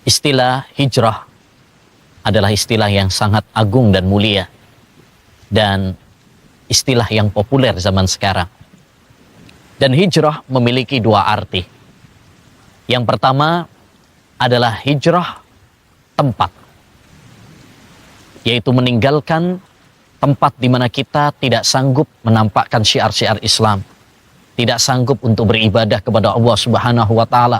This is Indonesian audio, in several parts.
Istilah hijrah adalah istilah yang sangat agung dan mulia, dan istilah yang populer zaman sekarang. Dan hijrah memiliki dua arti. Yang pertama adalah hijrah tempat, yaitu meninggalkan tempat di mana kita tidak sanggup menampakkan syiar-syiar Islam, tidak sanggup untuk beribadah kepada Allah Subhanahu wa Ta'ala,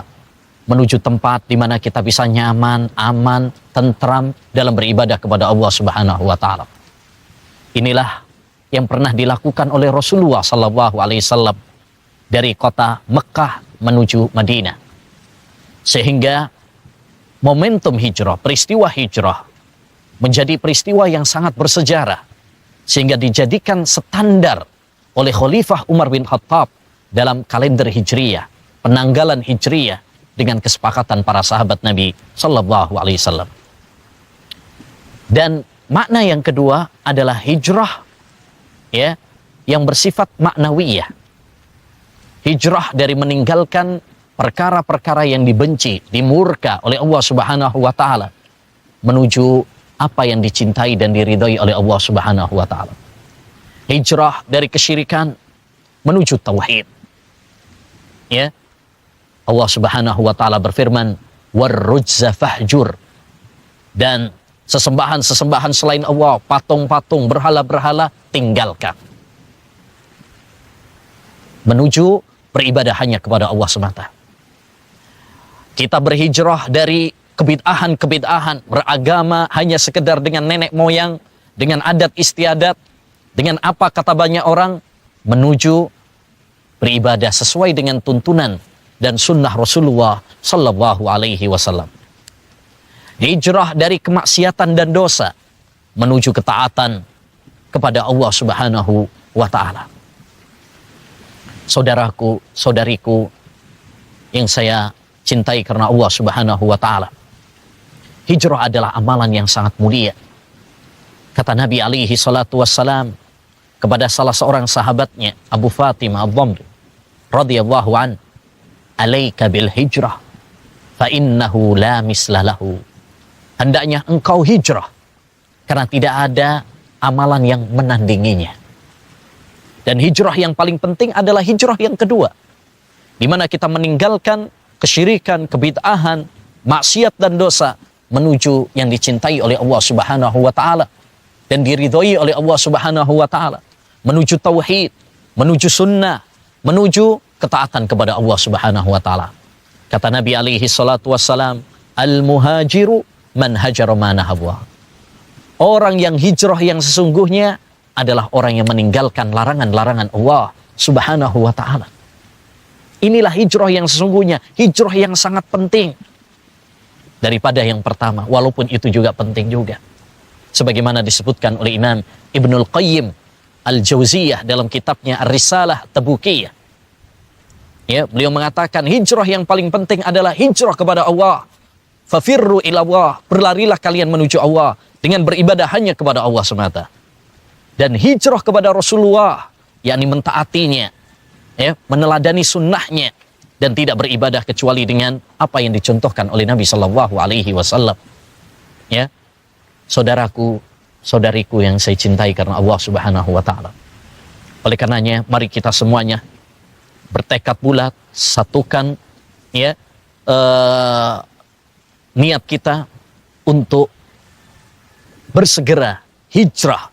menuju tempat di mana kita bisa nyaman, aman, tentram dalam beribadah kepada Allah Subhanahu wa Ta'ala. Inilah yang pernah dilakukan oleh Rasulullah sallallahu alaihi wasallam dari kota Mekah menuju Madinah. Sehingga momentum hijrah, peristiwa hijrah menjadi peristiwa yang sangat bersejarah, sehingga dijadikan standar oleh Khalifah Umar bin Khattab dalam kalender Hijriyah, penanggalan Hijriyah, dengan kesepakatan para sahabat Nabi sallallahu alaihi wasallam. Dan makna yang kedua adalah hijrah yang bersifat maknawiyah. Hijrah dari meninggalkan perkara-perkara yang dibenci, dimurka oleh Allah Subhanahu wa Ta'ala, menuju apa yang dicintai dan diridhai oleh Allah Subhanahu wa Ta'ala. Hijrah dari kesyirikan menuju tauhid. Allah Subhanahu wa Ta'ala berfirman, "Warrujza fahjur." Dan sesembahan-sesembahan selain Allah, patung-patung, berhala-berhala, tinggalkan. Menuju beribadah hanya kepada Allah semata. Kita berhijrah dari kebid'ahan-kebid'ahan, beragama hanya sekedar dengan nenek moyang, dengan adat istiadat, dengan apa kata banyak orang, menuju beribadah sesuai dengan tuntunan dan sunnah Rasulullah sallallahu alaihi wasallam. Hijrah dari kemaksiatan dan dosa menuju ketaatan kepada Allah Subhanahu wa Ta'ala. Saudaraku, saudariku yang saya cintai karena Allah Subhanahu wa Ta'ala, hijrah adalah amalan yang sangat mulia. Kata Nabi alaihi salatu wassalam kepada salah seorang sahabatnya, Abu Fatimah Ad-Dhamri radhiyallahu an, "Alaika bil hijrah fa innahu la misla lahu." Hendaknya engkau hijrah karena tidak ada amalan yang menandinginya. Dan hijrah yang paling penting adalah hijrah yang kedua, di mana kita meninggalkan kesyirikan, kebid'ahan, maksiat dan dosa menuju yang dicintai oleh Allah Subhanahu wa Ta'ala dan diridhoi oleh Allah Subhanahu wa Ta'ala, menuju tauhid, menuju sunnah, menuju ketaatan kepada Allah Subhanahu wa Ta'ala. Kata Nabi alaihi salatu wassalam, "Al-muhajiru man hajara ma nahawa." Orang yang hijrah yang sesungguhnya adalah orang yang meninggalkan larangan-larangan Allah Subhanahu wa Ta'ala. Inilah hijrah yang sesungguhnya, hijrah yang sangat penting daripada yang pertama, walaupun itu juga penting juga. Sebagaimana disebutkan oleh Imam Ibnul Qayyim Al-Jauziyah dalam kitabnya Ar-Risalah Tabukiyah. Beliau mengatakan hijrah yang paling penting adalah hijrah kepada Allah. Fafirru ila Allah, berlarilah kalian menuju Allah dengan beribadah hanya kepada Allah semata. Dan hijrah kepada Rasulullah, yakni mentaatinya, meneladani sunnahnya, dan tidak beribadah kecuali dengan apa yang dicontohkan oleh Nabi Sallallahu Alaihi Wasallam. Saudaraku, saudariku yang saya cintai karena Allah Subhanahu Wa Taala. Oleh karenanya, mari kita semuanya bertekad bulat, satukan niat kita untuk bersegera hijrah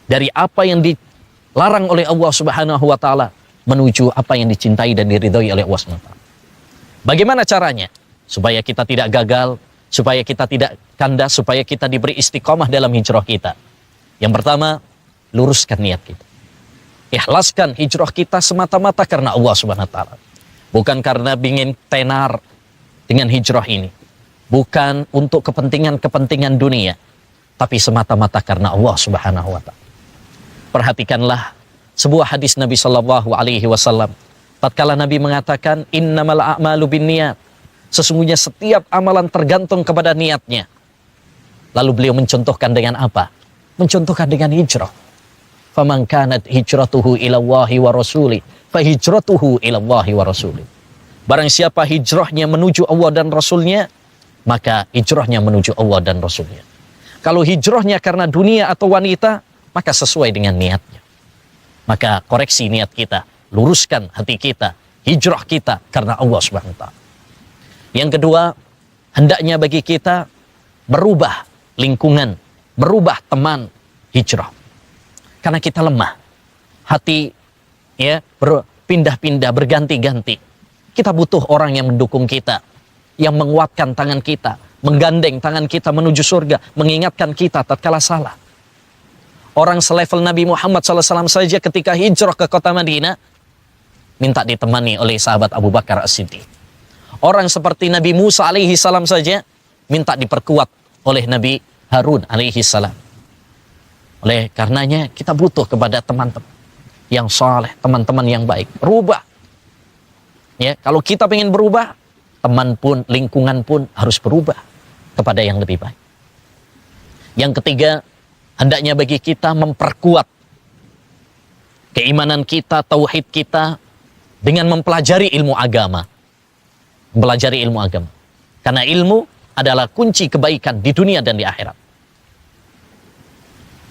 dari apa yang dilarang oleh Allah Subhanahu wa Ta'ala menuju apa yang dicintai dan diridhoi oleh Allah Subhanahu wa Ta'ala. Bagaimana caranya? Supaya kita tidak gagal, supaya kita tidak kandas, supaya kita diberi istiqomah dalam hijrah kita. Yang pertama, luruskan niat kita. Ikhlaskan hijrah kita semata-mata karena Allah Subhanahu wa Ta'ala. Bukan karena ingin tenar dengan hijrah ini. Bukan untuk kepentingan-kepentingan dunia, tapi semata-mata karena Allah Subhanahu wa Ta'ala. Perhatikanlah sebuah hadis Nabi Sallallahu Alaihi Wasallam. Tatkala Nabi mengatakan, "Innamal a'malu binniyat." Sesungguhnya setiap amalan tergantung kepada niatnya. Lalu beliau mencontohkan dengan apa? Mencontohkan dengan hijrah. Faman kanat hijratuhu ila Allahi wa rasuli, fa hijratuhu ila Allahi wa rasuli. Barang siapa hijrahnya menuju Allah dan Rasulnya, maka hijrahnya menuju Allah dan Rasulnya. Kalau hijrahnya karena dunia atau wanita, maka sesuai dengan niatnya. Maka koreksi niat kita, luruskan hati kita, hijrah kita karena Allah Subhanahu wa ta'ala. Yang kedua, hendaknya bagi kita berubah lingkungan, berubah teman hijrah. Karena kita lemah. Hati ya berpindah-pindah, berganti-ganti. Kita butuh orang yang mendukung kita, yang menguatkan tangan kita, menggandeng tangan kita menuju surga, mengingatkan kita tatkala salah. Orang selevel Nabi Muhammad SAW saja ketika hijrah ke kota Madinah, minta ditemani oleh sahabat Abu Bakar As-Siddiq. Orang seperti Nabi Musa alaihi salam saja, minta diperkuat oleh Nabi Harun alaihi salam. Oleh karenanya kita butuh kepada teman-teman yang saleh, teman-teman yang baik. Berubah. Ya, kalau kita ingin berubah, teman pun, lingkungan pun harus berubah kepada yang lebih baik. Yang ketiga, hendaknya bagi kita memperkuat keimanan kita, tauhid kita dengan mempelajari ilmu agama. Mempelajari ilmu agama. Karena ilmu adalah kunci kebaikan di dunia dan di akhirat.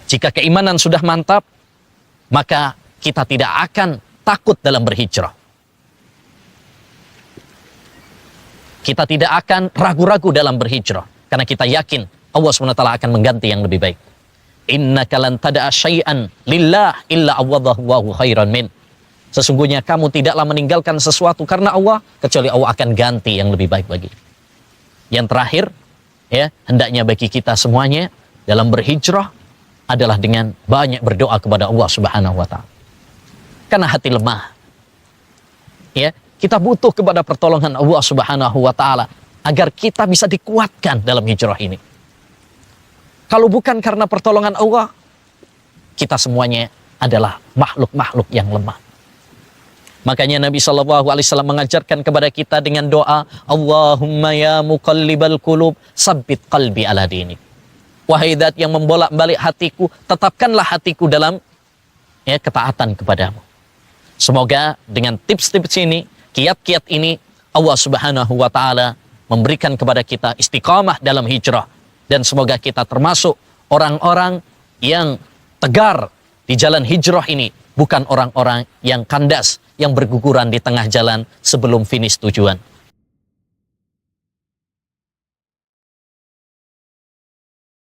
Jika keimanan sudah mantap, maka kita tidak akan takut dalam berhijrah. Kita tidak akan ragu-ragu dalam berhijrah. Karena kita yakin Allah SWT akan mengganti yang lebih baik. Innaka lan tada'a syai'an lillah illa awadahu khairan min. Sesungguhnya kamu tidaklah meninggalkan sesuatu karena Allah, kecuali Allah akan ganti yang lebih baik bagi. Yang terakhir, ya, hendaknya bagi kita semuanya dalam berhijrah adalah dengan banyak berdoa kepada Allah Subhanahu wa ta'ala. Karena hati lemah. Ya, kita butuh kepada pertolongan Allah Subhanahu wa ta'ala agar kita bisa dikuatkan dalam hijrah ini. Kalau bukan karena pertolongan Allah, kita semuanya adalah makhluk-makhluk yang lemah. Makanya Nabi SAW mengajarkan kepada kita dengan doa, Allahumma ya muqallibal qulub, sabbit qalbi ala dinik. Wahai zat yang membolak-balik hatiku, tetapkanlah hatiku dalam ketaatan kepadamu. Semoga dengan tips-tips ini, kiat-kiat ini, Allah Subhanahu wa ta'ala memberikan kepada kita istiqamah dalam hijrah. Dan semoga kita termasuk orang-orang yang tegar di jalan hijrah ini. Bukan orang-orang yang kandas, yang berguguran di tengah jalan sebelum finish tujuan.